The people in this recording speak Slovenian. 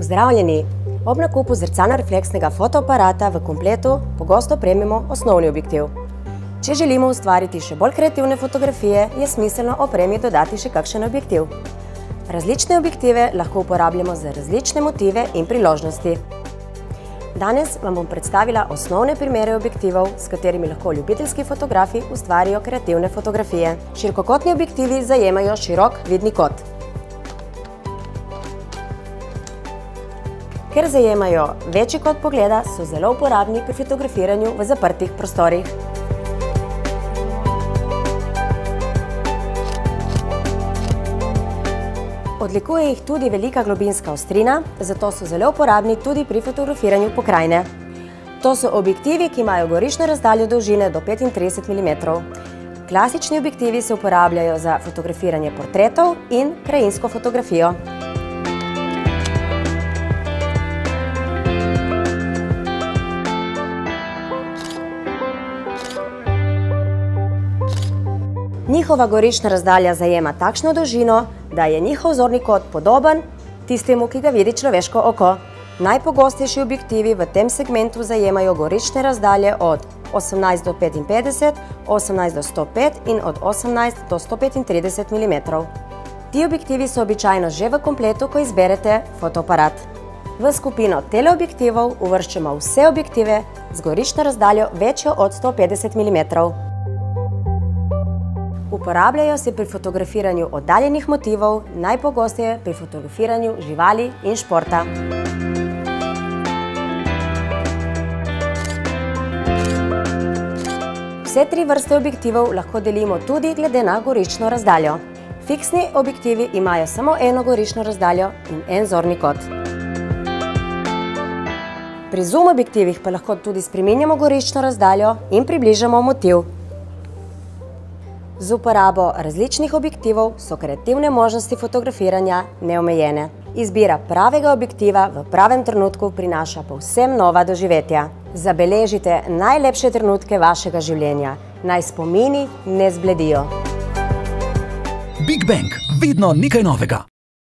Pozdravljeni! Ob nakupu zrcalno-refleksnega fotoaparata v kompletu pogosto opremimo osnovni objektiv. Če želimo ustvariti še bolj kreativne fotografije, je smiselno opremi dodati še kakšen objektiv. Različne objektive lahko uporabljamo za različne motive in priložnosti. Danes vam bom predstavila osnovne primere objektivov, s katerimi lahko ljubiteljski fotografi ustvarijo kreativne fotografije. Širokokotni objektivi zajemajo širok vidni kot. Ker zajemajo večji kot pogleda, so zelo uporabni pri fotografiranju v zaprtih prostorih. Odlikuje jih tudi velika globinska ostrina, zato so zelo uporabni tudi pri fotografiranju pokrajine. To so objektivi, ki imajo goriščno razdaljo dolžine do 35 mm. Klasični objektivi se uporabljajo za fotografiranje portretov in krajinsko fotografijo. Njihova goriščna razdalja zajema takšno dolžino, da je njihov zorni kot podoben tistemu, ki ga vidi človeško oko. Najpogostejši objektivi v tem segmentu zajemajo goriščne razdalje od 18 do 55, 18 do 105 in od 18 do 135 mm. Ti objektivi so običajno že v kompletu, ko izberete fotoaparat. V skupino teleobjektivov uvrščamo vse objektive z goriščno razdaljo večjo od 150 mm. Uporabljajo se pri fotografiranju oddaljenih motivov, najpogosteje pri fotografiranju živali in športa. Vse tri vrste objektivov lahko delimo tudi glede na goriščno razdaljo. Fiksni objektivi imajo samo eno goriščno razdaljo in en zorni kot. Pri zoom objektivih pa lahko tudi spreminjamo goriščno razdaljo in približamo motiv. Z uporabo različnih objektivov so kreativne možnosti fotografiranja neomejene. Izbira pravega objektiva v pravem trenutku prinaša povsem nova doživetja. Zabeležite najlepše trenutke vašega življenja. Naj spomini ne zbledijo. Big Bang, vedno nekaj novega.